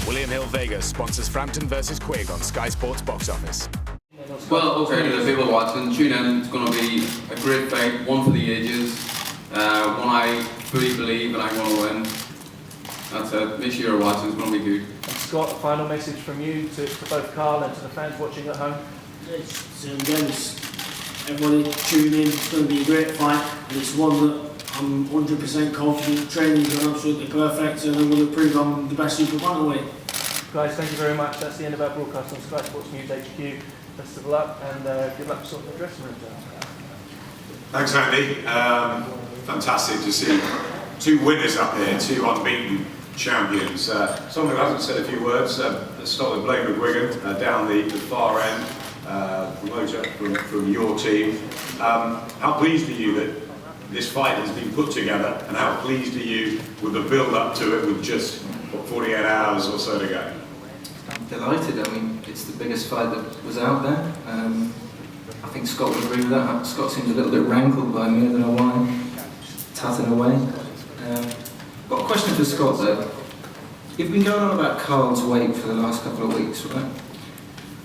William Hill Vegas sponsors Frampton versus QUIGG on Sky Sports Box Office. Well, okay, the people watching, tune in. It's going to be a great fight, one for the ages, one I fully believe and I want to win. That's it. Make sure you're watching. It's going to be good. Scott, a final message from you to both Carl and to the fans watching at home. Everybody tune in. It's going to be a great fight, and it's one that I'm 100% confident. Training's gone absolutely perfect, and I'm going to prove I'm the best super bantamweight. Guys, thank you very much. That's the end of our broadcast on Sky Sports News HQ. Best of luck, and good luck sorting the dressing room down. Thanks, Andy. Fantastic to see two winners up here, two unbeaten champions. Someone who hasn't said a few words, let's start with Blake McGuigan down the far end, promoter from your team. How pleased are you that this fight has been put together, and how pleased are you with the build-up to it with just 48 hours or so to go? I'm delighted. I mean, it's the biggest fight that was out there. I think Scott would agree with that. Scott seems a little bit rankled by me, I don't know why. Tatting away. Got a question for Scott though. You've been going on about Carl's weight for the last couple of weeks, right?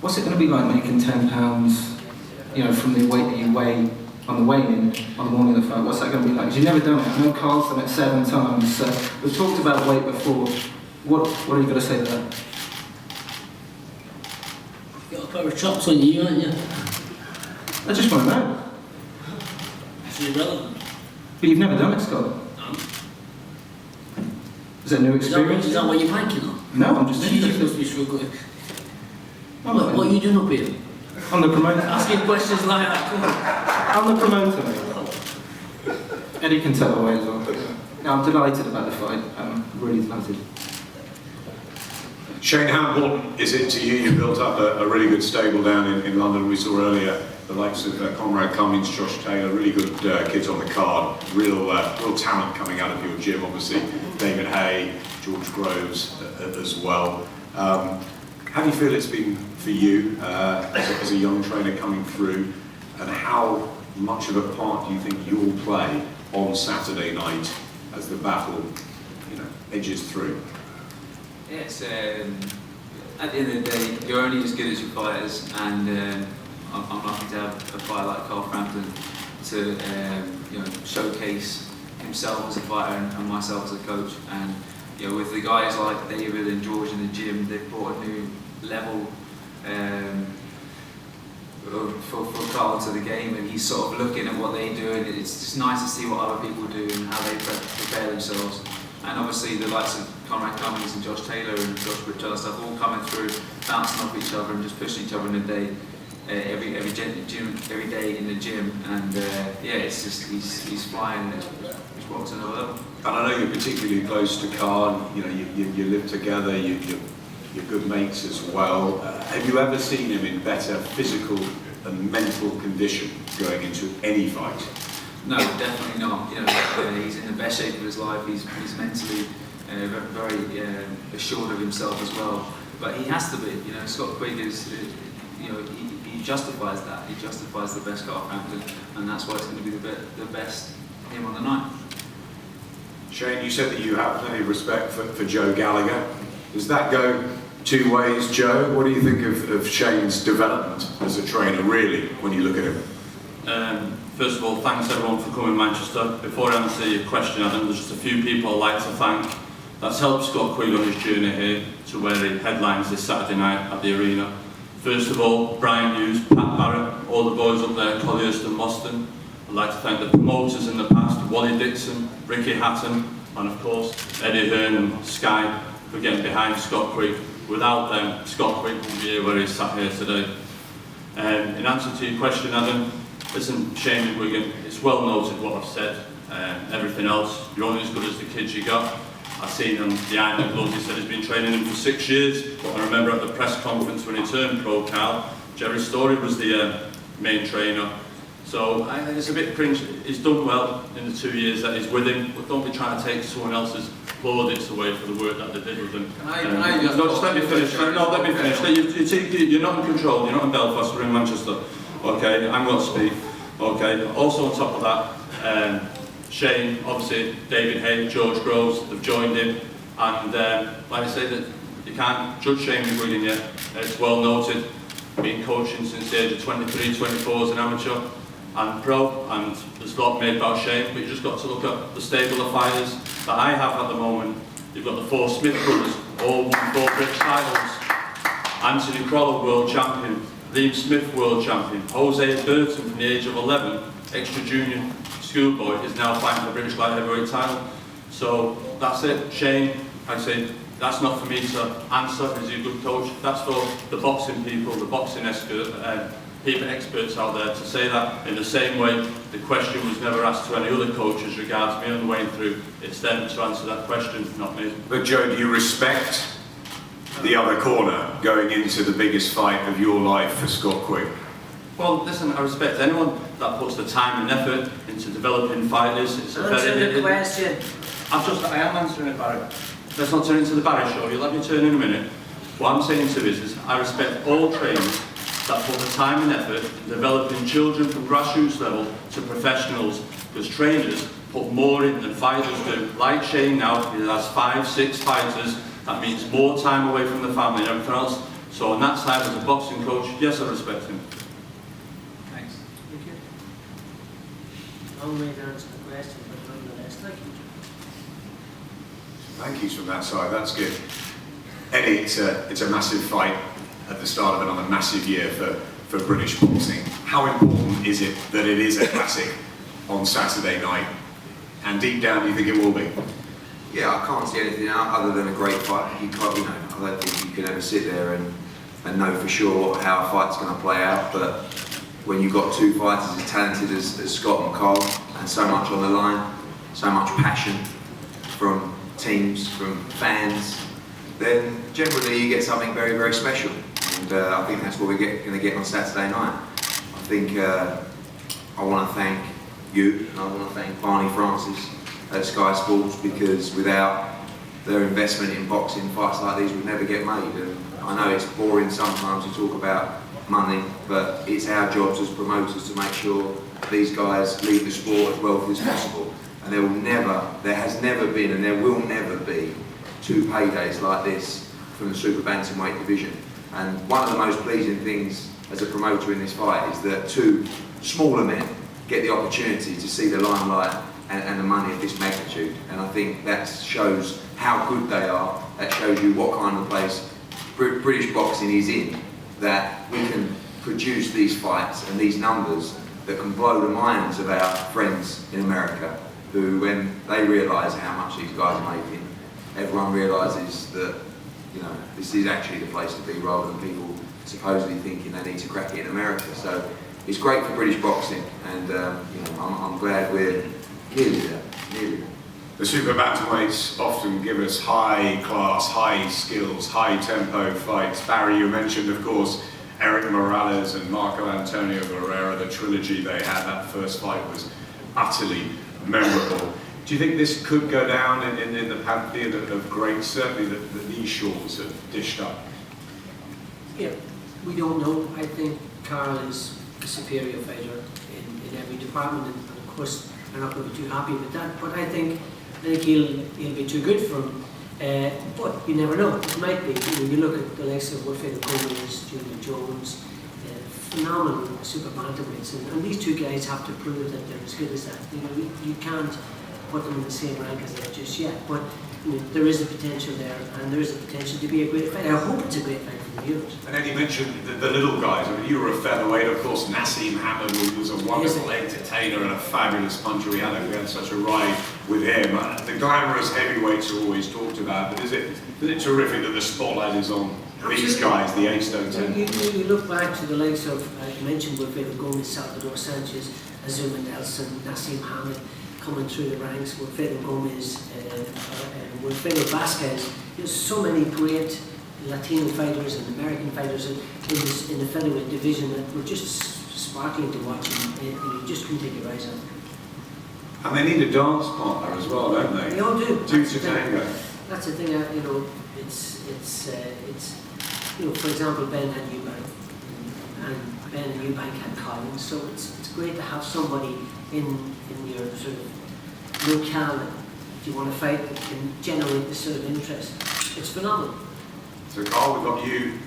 What's it going to be like making 10 pounds, you know, from the weight that you weigh on the weigh-in on the morning of the fight? What's that going to be like? Because you've never done it. I know Carl's done it 7 times. So we've talked about weight before. What are you going to say to that? You've got a pair of chops on you, haven't you? I just want to know. It's irrelevant. But you've never done it, Scott. No. Is that a new experience? Is that what you're banking on? No, I'm just You interested. must be struggling. What are you doing up here? I'm the promoter. Asking questions like that, come on. I'm the promoter, mate. Eddie can tell away as well. No, I'm delighted about the fight. I'm really delighted. Shane, how important is it to you? You built up a really good stable down in London. We saw earlier the likes of Conrad Cummings, Josh Taylor, really good kids on the card. Real talent coming out of your gym, obviously. David Hay, George Groves as well. How do you feel it's been for you as a young trainer coming through, and how much of a part do you think you'll play on Saturday night as the battle, edges through? Yes, at the end of the day, you're only as good as your fighters, and I'm lucky to have a fighter like Carl Frampton to showcase himself as a fighter and myself as a coach. And with the guys like David and George in the gym, they've brought a new level for Carl to the game, and he's sort of looking at what they do, and it's just nice to see what other people do and how they prepare themselves. And obviously the likes of Conrad Cummings and Josh Taylor and Josh Bridger stuff all coming through, bouncing off each other and just pushing each other in the day, every day in the gym. And it's just he's flying. He's brought to another level. And I know you're particularly close to Carl. You live together. You're good mates as well. Have you ever seen him in better physical and mental condition going into any fight? No, definitely not. He's in the best shape of his life. He's mentally very assured of himself as well. But he has to be. Scott Quigg is. He justifies that. He justifies the best Carl Frampton, and that's why it's going to be the best him on the night. Shane, you said that you have plenty of respect for Joe Gallagher. Does that go two ways, Joe? What do you think of Shane's development as a trainer, really, when you look at him? First of all, thanks everyone for coming to Manchester. Before I answer your question, Adam, there's just a few people I'd like to thank. That's helped Scott Quigg on his journey here to where he headlines this Saturday night at the arena. First of all, Brian Hughes, Pat Barrett, all the boys up there, Colliers and Moston. I'd like to thank the promoters in the past, Wally Dixon, Ricky Hatton, and of course Eddie Hearn and Sky for getting behind Scott Quigg. Without them, Scott Quigg wouldn't be here where he's sat here today. In answer to your question, Adam, listen, Shane McGuigan, it's well noted what I've said. Everything else, you're only as good as the kids you got. I've seen him behind the gloves, he said he's been training him for 6 years. But I remember at the press conference when he turned pro, Carl, Jerry Story was the main trainer. So it's a bit cringe. He's done well in the 2 years that he's with him, but don't be trying to take someone else's plaudits away for the work that they did with him. No, just let me finish. No, let me finish. You're not in control. You're not in Belfast. We're in Manchester. Okay, I'm going to speak. Okay. Also on top of that, Shane, obviously David Hay, George Groves, they've joined him, and like I say, that You can't judge Shane McGuigan yet. It's well noted, been coaching since the age of 23, 24 as an amateur and pro, and there's a lot made about Shane, but you just got to look at the stable of fighters that I have at the moment. You've got the 4 Smith brothers, all won 4 British titles. Anthony Crowell, world champion. Liam Smith, world champion. Jose Burton, from the age of 11, extra junior schoolboy, is now fighting the British light heavyweight title. So that's it. Shane, I say, that's not for me to answer. Is he a good coach? That's for the boxing people, the boxing experts out there to say that. In the same way, the question was never asked to any other coach as regards me on the way through. It's them to answer that question, not me. But Joe, do you respect the other corner going into the biggest fight of your life for Scott Quigg? Well, listen, I respect anyone that puts the time and effort into developing fighters. It's a Answer the question. I am answering it, Barry. Let's not turn into the Barry show. You'll let me turn in a minute. What I'm saying to this is I respect all trainers that put the time and effort in developing children from grassroots level to professionals, because trainers put more in than fighters do. Like Shane now, he has 5, 6 fighters. That means more time away from the family and everything else. So on that side, as a boxing coach, yes, I respect him. Thanks. Thank you. Long way to answer the question, but nonetheless, thank you. Thank yous from that side, that's good. Eddie, it's a massive fight at the start of another massive year for British boxing. How important is it that it is a classic on Saturday night? And deep down, do you think it will be? Yeah, I can't see anything other than a great fight. You can't, I don't think you can ever sit there and know for sure how a fight's going to play out. But when you've got 2 fighters as talented as Scott and Carl, and so much on the line, so much passion from teams, from fans, then generally you get something very, very special. And I think that's what we're going to get on Saturday night. I think I want to thank you, and I want to thank Barney Francis at Sky Sports, because without their investment in boxing, fights like these would never get made. And I know it's boring sometimes to talk about money, but it's our jobs as promoters to make sure these guys leave the sport as wealthy as possible. And there has never been, and there will never be 2 paydays like this from the super bantamweight division. And one of the most pleasing things as a promoter in this fight is that 2 smaller men get the opportunity to see the limelight and the money of this magnitude. And I think that shows how good they are. That shows you what kind of place British boxing is in, that we can produce these fights and these numbers that can blow the minds of our friends in America, who, when they realise how much these guys are making, everyone realises that, this is actually the place to be, rather than people supposedly thinking they need to crack it in America. So it's great for British boxing, and I'm glad we're nearly there. The super bantamweights often give us high class, high skills, high tempo fights. Barry, you mentioned, of course, Eric Morales and Marco Antonio Barrera, the trilogy they had. That first fight was utterly memorable. Do you think this could go down in the pantheon of greats? Certainly these shorts have dished up. Yeah, we don't know. I think Carl is a superior fighter in every department, and of course I'm not going to be too happy with that. But I think he'll be too good for him. But you never know. It might be. When you look at the likes of Wilfredo Gomez, Julian Jones, phenomenal super bantamweights, and these 2 guys have to prove that they're as good as that. You can't put them in the same rank as they are just yet. But there is a potential there, and there is a potential to be a great fight. I hope it's a great fight for the viewers. And then you mentioned the little guys. I mean, you were a featherweight, of course. Nassim Hamad was a wonderful entertainer and a fabulous puncher. We had such a ride with him. The glamorous heavyweights are always talked about, but is it terrific that the spotlight is on these guys, the A-Stone 10? You look back to the likes of, I mentioned Wilfredo Gomez, Salvador Sanchez, Azuma Nelson, Nassim Hamad coming through the ranks, Wilfredo Gomez, Wilfredo Vasquez. There's so many great Latino fighters and American fighters in the featherweight division that were just sparkling to watch, and you just couldn't take your eyes off. And they need a dance partner as well, don't they? They all do. 2 to tango. That's the thing. It's for example, Ben had Eubank, and Ben and Eubank had Collins. So it's great to have somebody in your sort of locale that you want to fight that can generate this sort of interest. It's phenomenal. So Carl, we've got you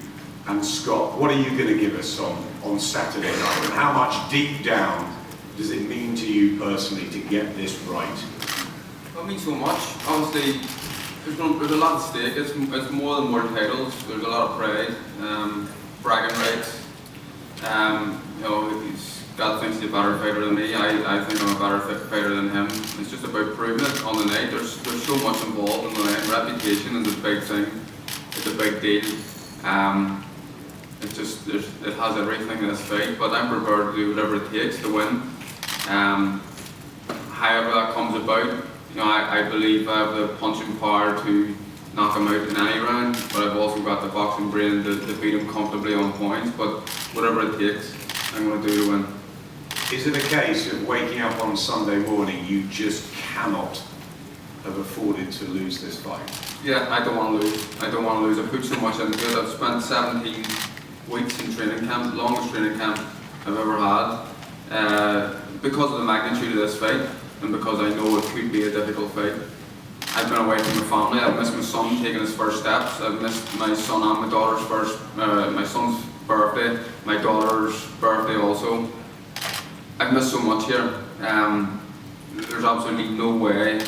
and Scott. What are you going to give us on Saturday night? And how much deep down does it mean to you personally to get this right? Well, it means so much. Obviously, there's a lot at stake. It's more than world titles. There's a lot of pride, bragging rights. You know, God thinks he's a better fighter than me. I think I'm a better fighter than him. It's just about proving it on the night. There's so much involved in the night. Reputation is a big thing. It's a big deal. It has everything in this fight. But I'm prepared to do whatever it takes to win. However that comes about, you know, I believe I have the punching power to knock him out in any round, but I've also got the boxing brain to beat him comfortably on points. But whatever it takes, I'm going to do to win. Is it a case of waking up on Sunday morning, you just cannot have afforded to lose this fight? Yeah, I don't want to lose. I don't want to lose. I've put so much into it. I've spent 17 weeks in training camp, longest training camp I've ever had, because of the magnitude of this fight and because I know it could be a difficult fight. I've been away from my family. I've missed my son taking his first steps. I've missed my son and my daughter's my son's birthday, my daughter's birthday also. I've missed so much here. There's absolutely no way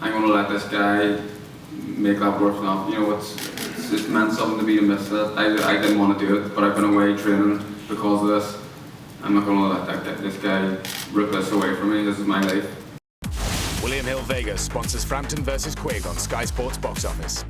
I'm going to let this guy make that worth enough. You know, it's meant something to be to miss it. I didn't want to do it, but I've been away training because of this. I'm not going to let this guy rip this away from me. This is my life. William Hill Vegas sponsors Frampton versus QUIGG on Sky Sports Box Office.